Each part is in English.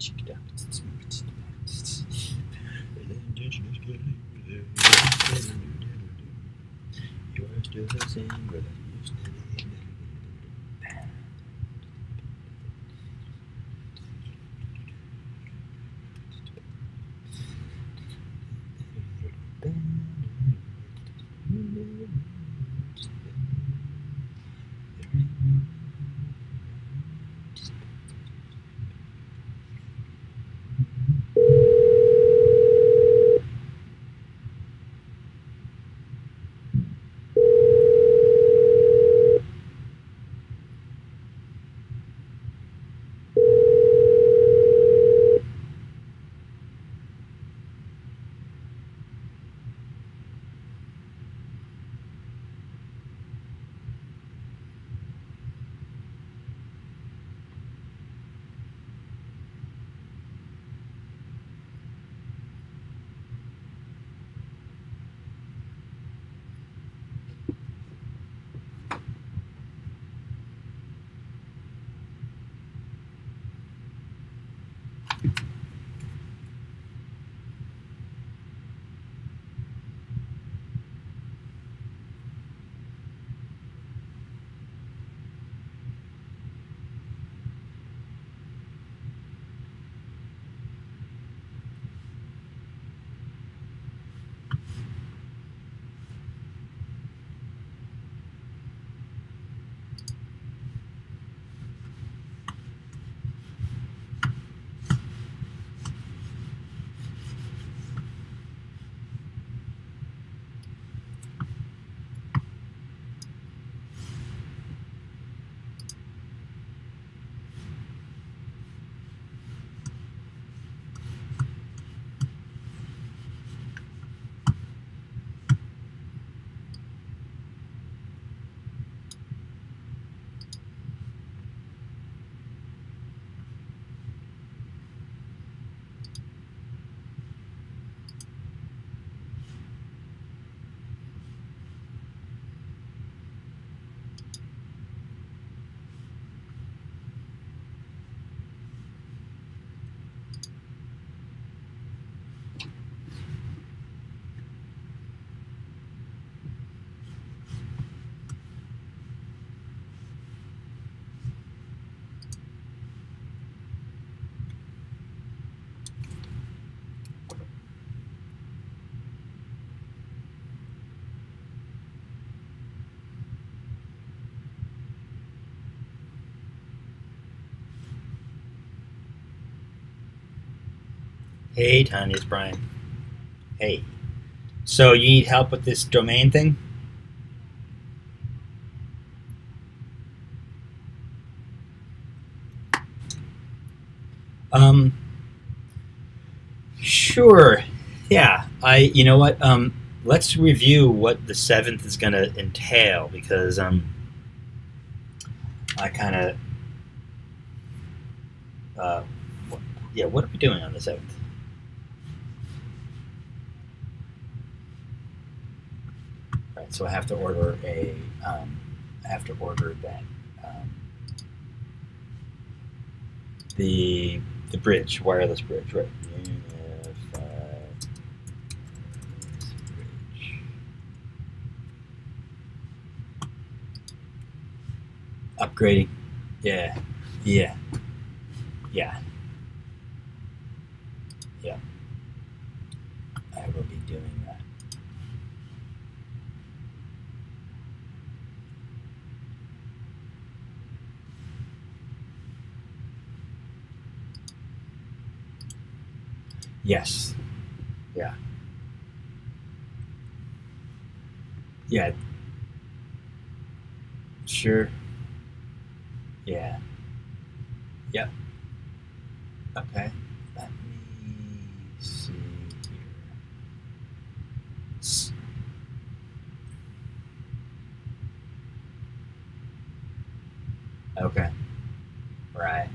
You're still the same, but you used to be. Hey, Tanya, it's Brian. Hey. So you need help with this domain thing? Um, sure. Yeah. You know what? Let's review what the 7th is going to entail because I kind of, uh, yeah. What are we doing on the 7th? Right. So I have to order I have to order that. The bridge, wireless bridge, right? Upgrading. Yeah. Yeah. Yeah. Yeah. I will be doing that. Yes. Yeah. Yeah. Sure. Yeah. Yep. Okay. Let me see here. Okay. Right.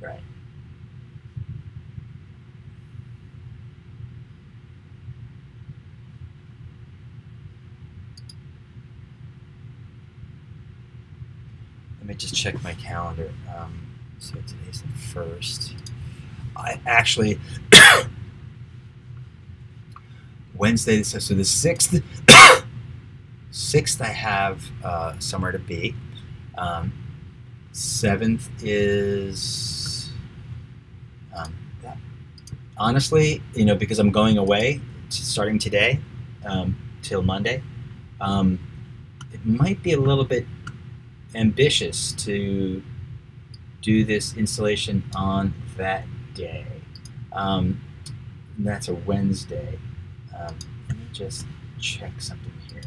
Right. Let me just check my calendar. So today's the 1st. I actually Wednesday. So the 6th. 6th, I have somewhere to be. 7th is honestly, because I'm going away starting today till Monday. It might be a little bit ambitious to do this installation on that day. And that's a Wednesday. Let me just check something here.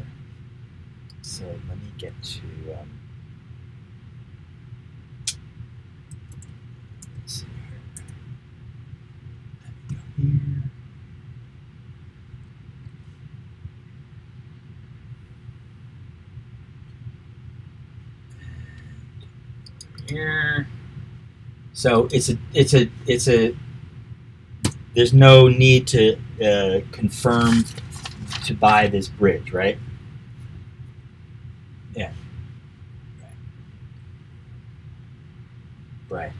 So let me get to let's see here. Let me go here. Here. So it's a there's no need to confirm to buy this bridge, right? Yeah. Right.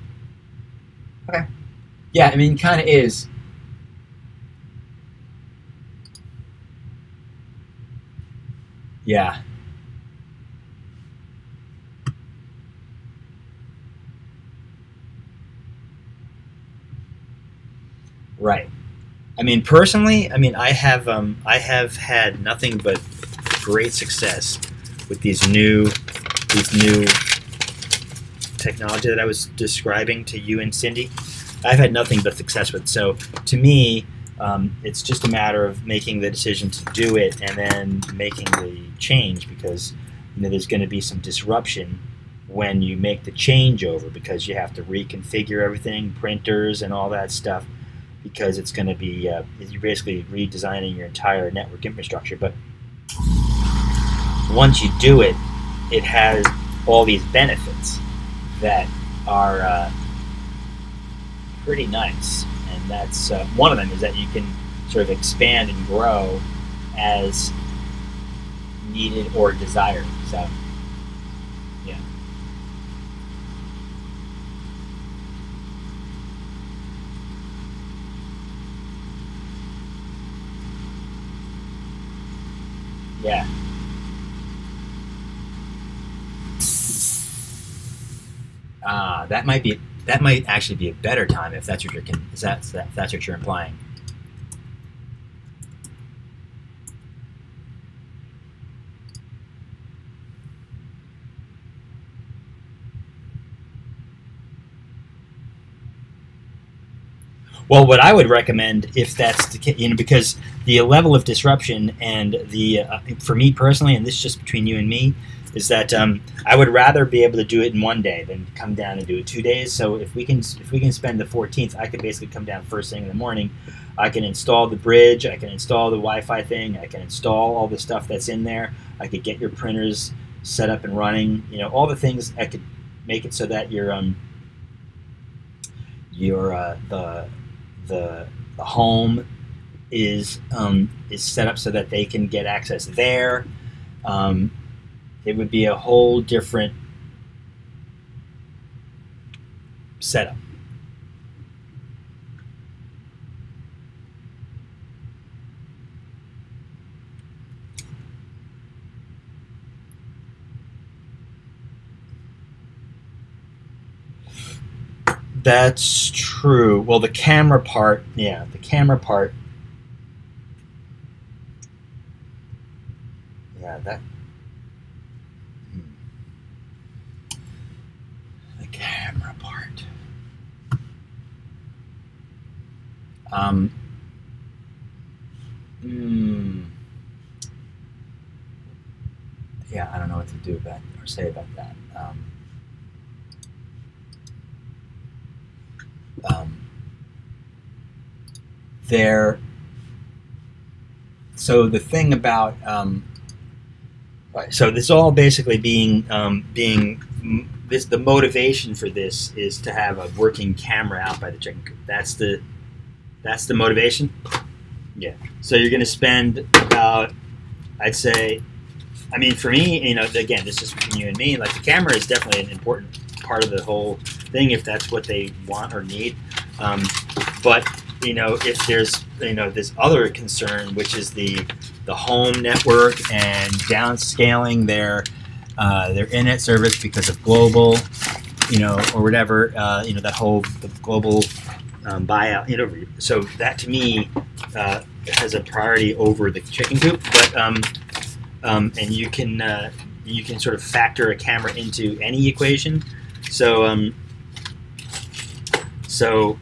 Okay. Yeah, I mean, kind of is. Yeah. Right. I mean, personally, I have had nothing but great success with these new technology that I was describing to you and Cindy. I've had nothing but success with. So to me, it's just a matter of making the decision to do it and then making the change, because there's going to be some disruption when you make the changeover, because you have to reconfigure everything, printers and all that stuff, because it's going to be you're basically redesigning your entire network infrastructure. But once you do it, it has all these benefits that are pretty nice, and that's one of them is that you can sort of expand and grow as needed or desired. So yeah. Yeah. That might actually be a better time if that's what if that's what you're implying. Well, what I would recommend, if that's the case, because the level of disruption and the for me personally, and this is just between you and me, is that I would rather be able to do it in one day than come down and do it 2 days. So if we can spend the 14th, I could basically come down first thing in the morning. I can install the bridge, I can install the Wi-Fi thing, I can install all the stuff that's in there. I could get your printers set up and running. All the things. I could make it so that the home is set up so that they can get access there. It would be a whole different setup. That's true. Well, the camera part, yeah, the camera part, yeah, the camera part. Yeah, I don't know what to do about or say about that. So the thing about right, so this all basically being the motivation for this is to have a working camera out by the chicken coop. That's the motivation. Yeah. So you're going to spend about, I'd say, for me, again, this is between you and me. Like, the camera is definitely an important part of the whole thing if that's what they want or need. But if there's this other concern, which is the home network and downscaling their internet service because of global, or whatever, that whole the global buyout. So that to me has a priority over the chicken coop. But and you can sort of factor a camera into any equation. So so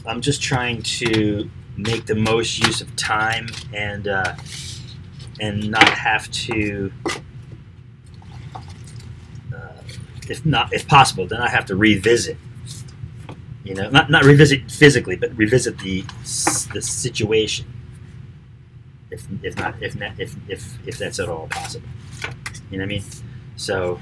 I'm just trying to make the most use of time and not have to, if possible, then I have to revisit. Not revisit physically, but revisit the situation. If that's at all possible. You know what I mean? So.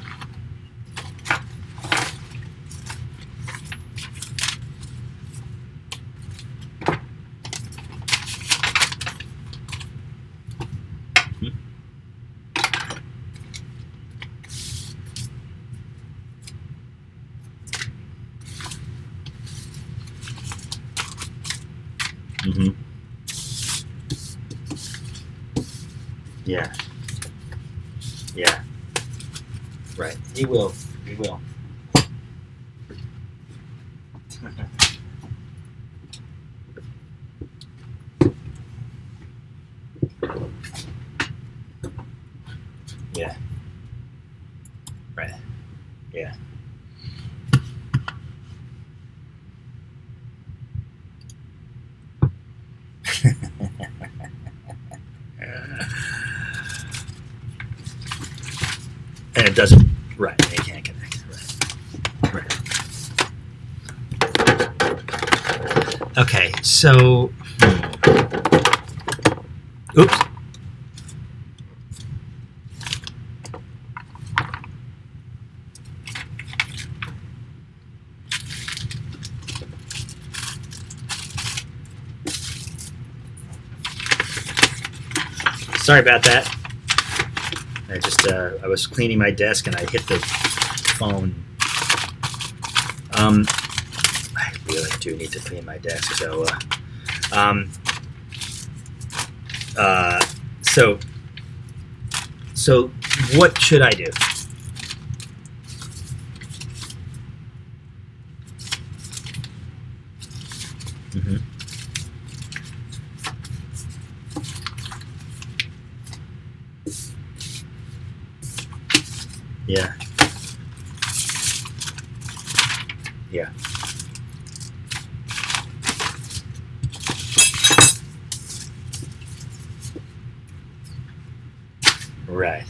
Mm-hmm. Yeah. Yeah. Right. He will. He will. Yeah. Right. Yeah. And it doesn't. Right. It can't connect. Right. Right. Okay. So. Oops. Sorry about that. I was cleaning my desk and I hit the phone. I really do need to clean my desk. So, so what should I do? Mm-hmm. Yeah. Yeah. Right.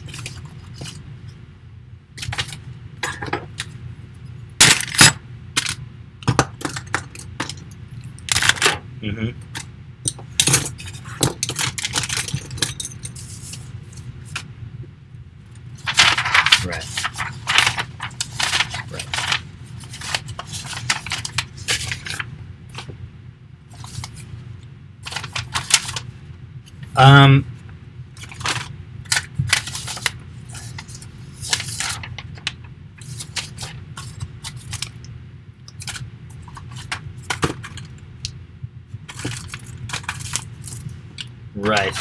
Mm-hmm. Right. Right. Right.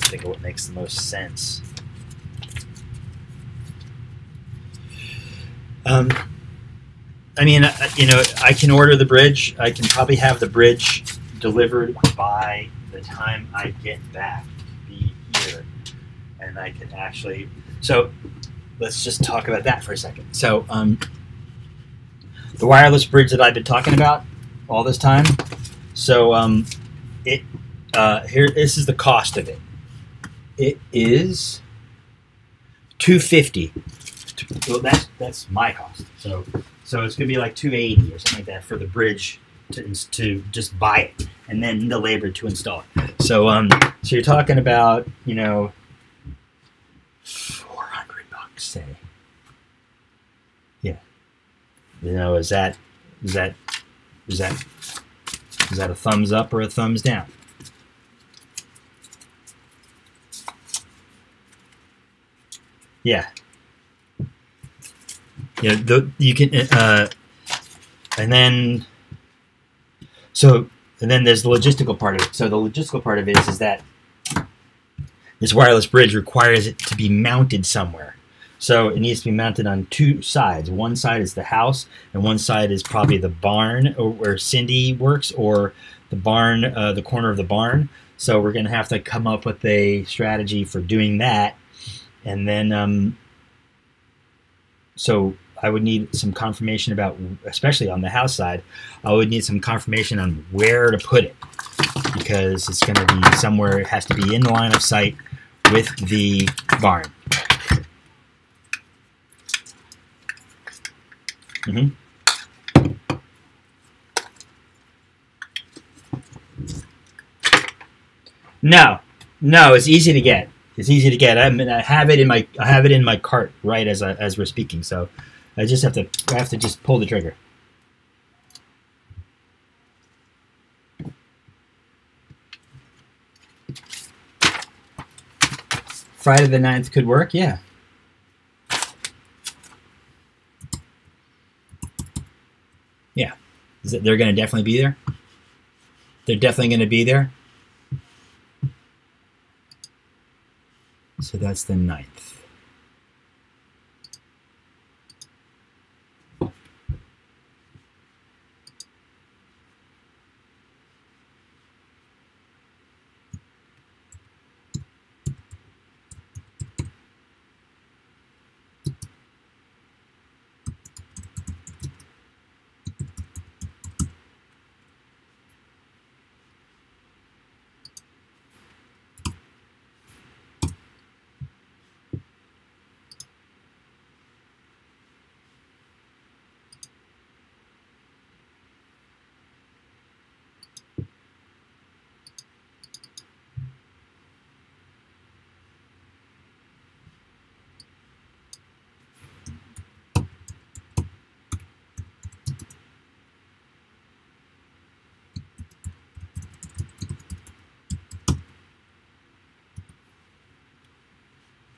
Think of what makes the most sense. I mean, I can order the bridge. I can probably have the bridge delivered by the time I get back to be here, and I can actually. So, let's just talk about that for a second. So, the wireless bridge that I've been talking about all this time. So, here. This is the cost of it. It is $250. Well, that's my cost. So it's gonna be like $280 or something like that for the bridge to just buy it, and then the labor to install it. So you're talking about $400, say. Yeah. Is that a thumbs up or a thumbs down? Yeah. Yeah. You can, and then so and then there's the logistical part of it. So the logistical part of it is that this wireless bridge requires it to be mounted somewhere. So it needs to be mounted on two sides. One side is the house, and one side is probably the barn where Cindy works, or the barn, the corner of the barn. So we're going to have to come up with a strategy for doing that. And then, so I would need some confirmation about, especially on the house side, I would need some confirmation on where to put it, because it's going to be somewhere, it has to be in the line of sight with the barn. Mm-hmm. No, no, it's easy to get. It's easy to get. I have it in my cart right as we're speaking. So I have to just pull the trigger. Friday the 9th could work. Yeah. Yeah. They're going to definitely be there. They're definitely going to be there. So that's the 9th.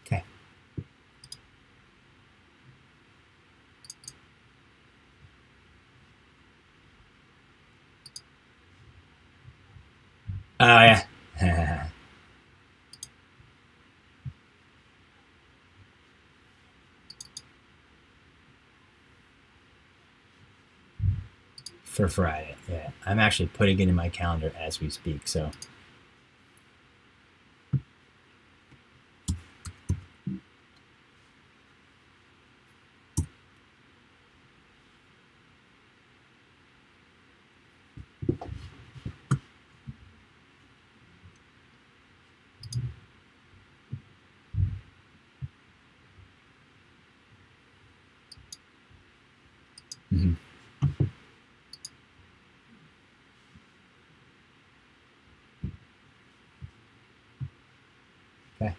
Okay. Oh yeah. For Friday. Yeah. I'm actually putting it in my calendar as we speak. So. Mm-hmm. Okay.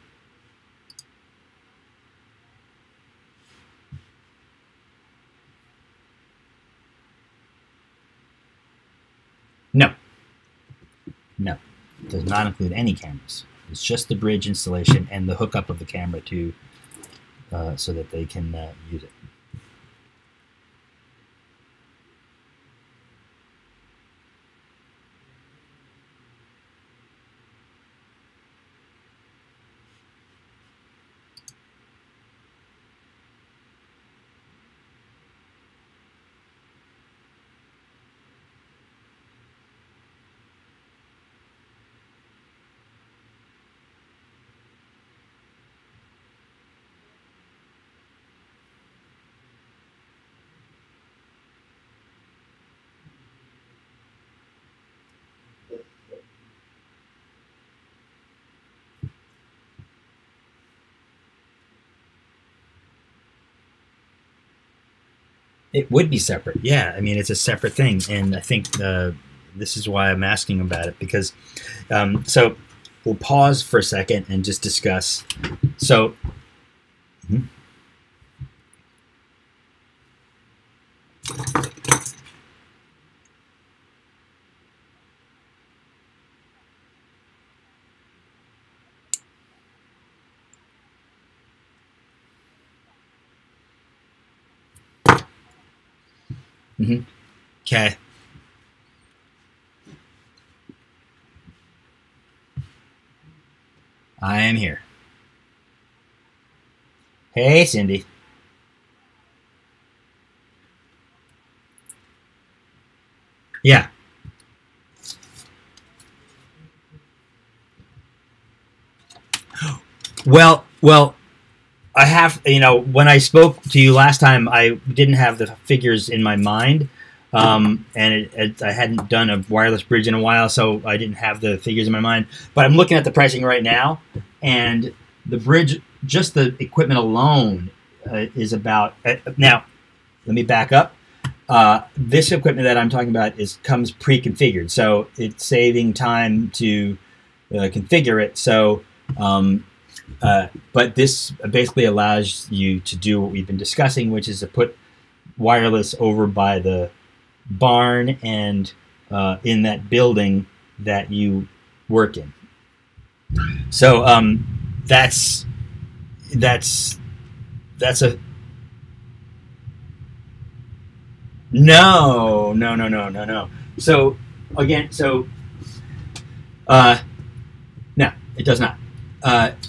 No. No. It does not include any cameras. It's just the bridge installation and the hookup of the camera to so that they can use it. It would be separate. Yeah, I mean, it's a separate thing, and I think this is why I'm asking about it, because so we'll pause for a second and just discuss. So, mhm. Okay. I am here. Hey, Cindy. Yeah. Well, I have, when I spoke to you last time, I didn't have the figures in my mind, and I hadn't done a wireless bridge in a while, so I didn't have the figures in my mind. But I'm looking at the pricing right now, and the bridge, just the equipment alone, is about. Now, let me back up. This equipment that I'm talking about comes pre-configured, so it's saving time to configure it. So. But this basically allows you to do what we've been discussing, which is to put wireless over by the barn and in that building that you work in. So that's a no. So again, no, it does not.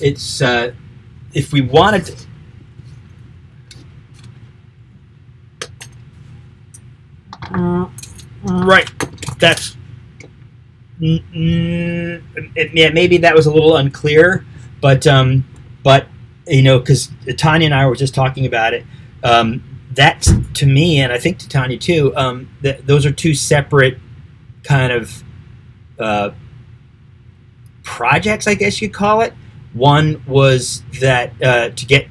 It's if we wanted to, right. That's maybe that was a little unclear, but because Tanya and I were just talking about it. That to me, and I think to Tanya too, those are two separate kind of projects, I guess you'd call it. One was that to get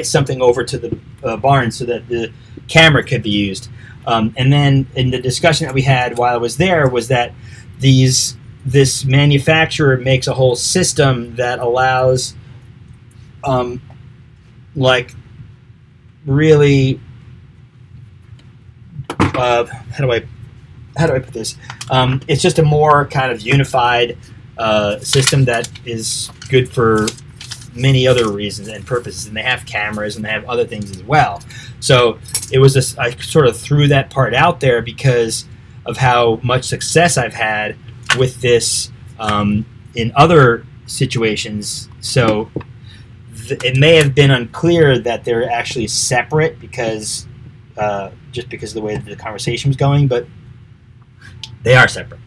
something over to the barn so that the camera could be used, and then in the discussion that we had while I was there was that this manufacturer makes a whole system that allows, like, really, how do I put this? It's just a more kind of unified system that is good for many other reasons and purposes, and they have cameras and they have other things as well. So it was this, I sort of threw that part out there because of how much success I've had with this in other situations. So it may have been unclear that they're actually separate because just because of the way that the conversation was going, but they are separate.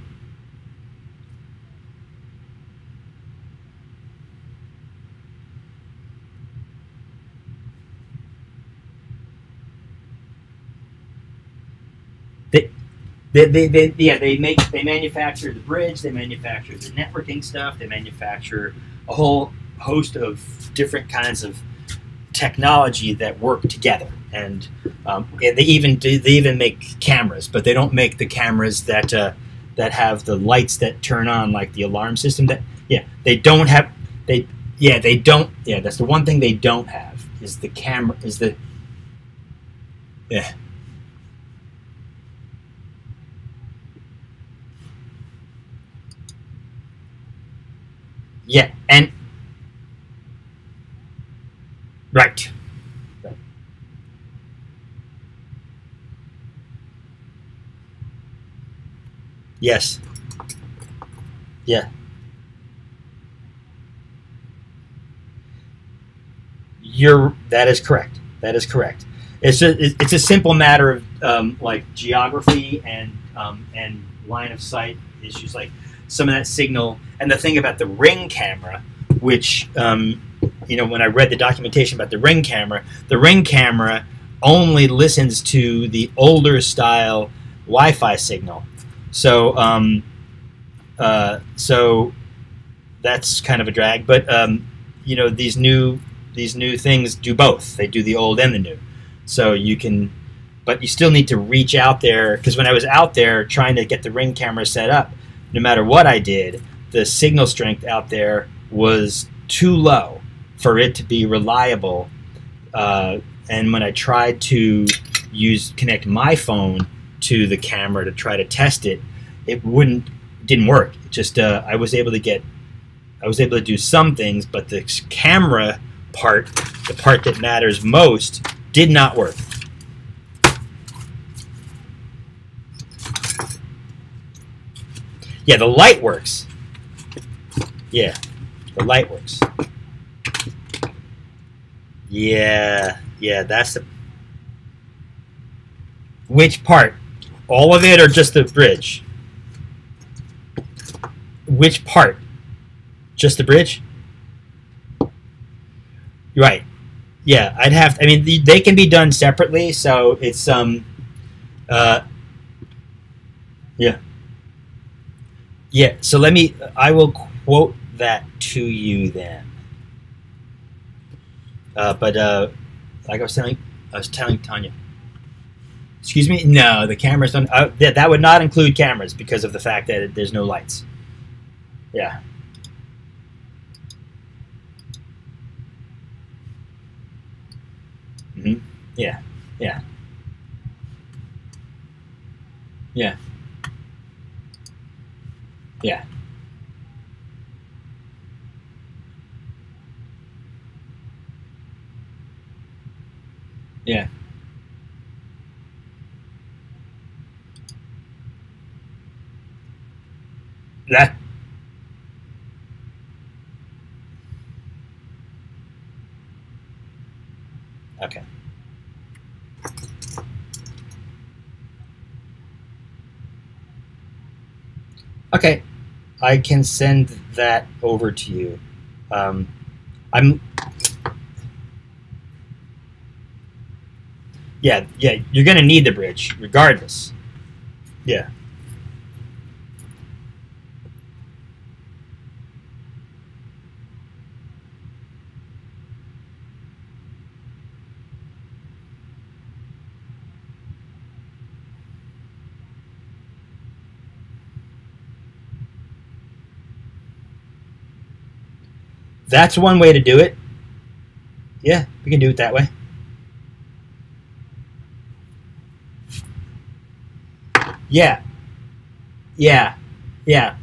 They manufacture the bridge, they manufacture the networking stuff, they manufacture a whole host of different kinds of technology that work together, and they even make cameras, but they don't make the cameras that have the lights that turn on, like the alarm system. They don't have. That's the one thing they don't have is the camera. And right. Yes. Yeah. That is correct. That is correct. It's a simple matter of like geography and line of sight issues, like some of that signal. And the thing about the Ring camera, which when I read the documentation about the Ring camera only listens to the older style Wi-Fi signal. So so that's kind of a drag. But these new things do both. They do the old and the new. So but you still need to reach out there, because when I was out there trying to get the Ring camera set up, no matter what I did, the signal strength out there was too low for it to be reliable. And when I tried to connect my phone to the camera to try to test it, it didn't work. It just I was able to do some things, but the camera part, the part that matters most, did not work. Yeah, the light works. Yeah, the light works. Yeah, yeah, that's the... Which part? All of it or just the bridge? Which part? Just the bridge? Right. Yeah, I'd have... I mean, they can be done separately, so it's... yeah. Yeah, so let me... I will quote that to you then. Like I was telling Tanya. Excuse me? No, the cameras don't... that would not include cameras because of the fact that there's no lights. Yeah. Mm-hmm. Yeah. Yeah. Yeah. Yeah. Yeah. That... Okay. Okay. I can send that over to you. I'm... Yeah, yeah, you're going to need the bridge, regardless. Yeah. That's one way to do it. Yeah, we can do it that way. Yeah, yeah, yeah.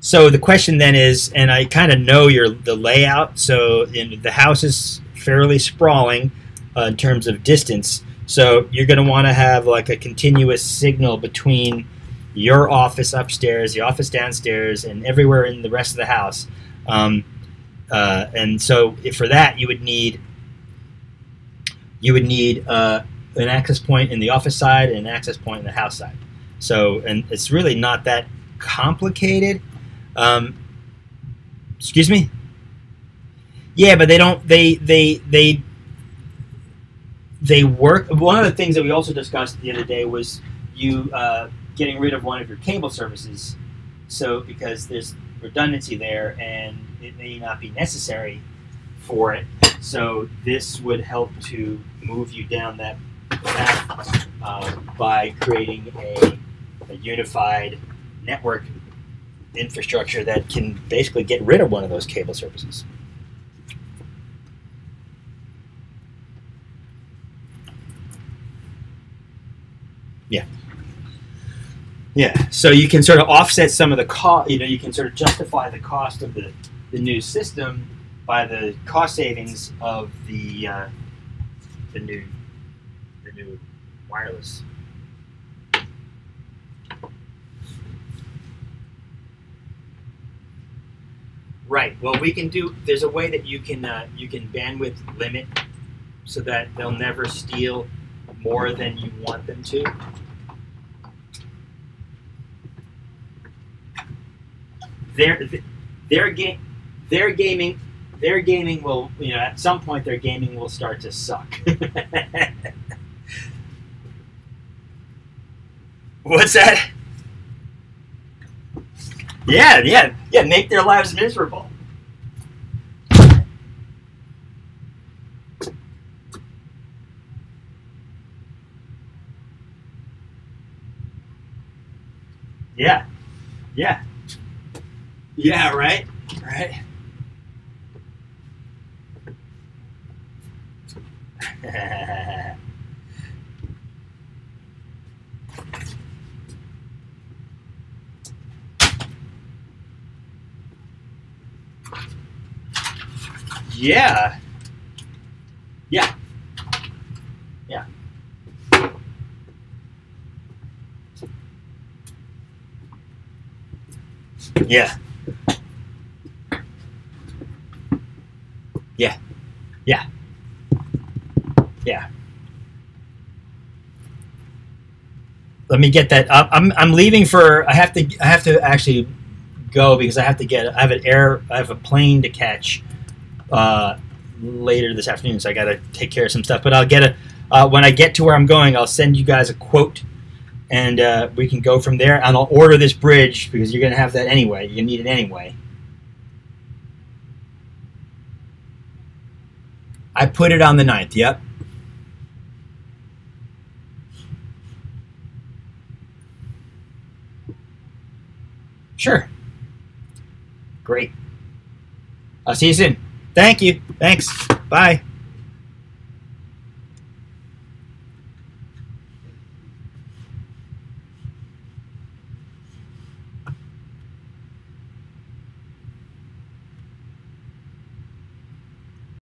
So the question then is, and I kind of know the layout. So the house is fairly sprawling in terms of distance. So you're going to want to have like a continuous signal between your office upstairs, the office downstairs, and everywhere in the rest of the house. And so for that, you would need an access point in the office side and an access point in the house side. So, and it's really not that complicated. Excuse me? Yeah, but they don't. They work. One of the things that we also discussed the other day was you getting rid of one of your cable services. So because there's redundancy there, and it may not be necessary for it. So this would help to move you down that path by creating a unified network infrastructure that can basically get rid of one of those cable services. Yeah. Yeah. So you can sort of offset some of the cost. You can sort of justify the cost of the new system by the cost savings of the new wireless. Right. Well, we can do. There's a way that you can bandwidth limit so that they'll never steal more than you want them to. Their gaming will, at some point their gaming will start to suck. What's that? Yeah. Make their lives miserable. Yeah. Right. Yeah. Yeah. Yeah. Yeah. Yeah. Let me get that. I'm leaving for. I have to actually go because I have a plane to catch later this afternoon, so I got to take care of some stuff. But I'll get when I get to where I'm going, I'll send you guys a quote, and we can go from there. And I'll order this bridge because you're gonna have that anyway. You need it anyway. I put it on the 9th. Yep. Sure. Great. I'll see you soon. Thank you. Thanks. Bye.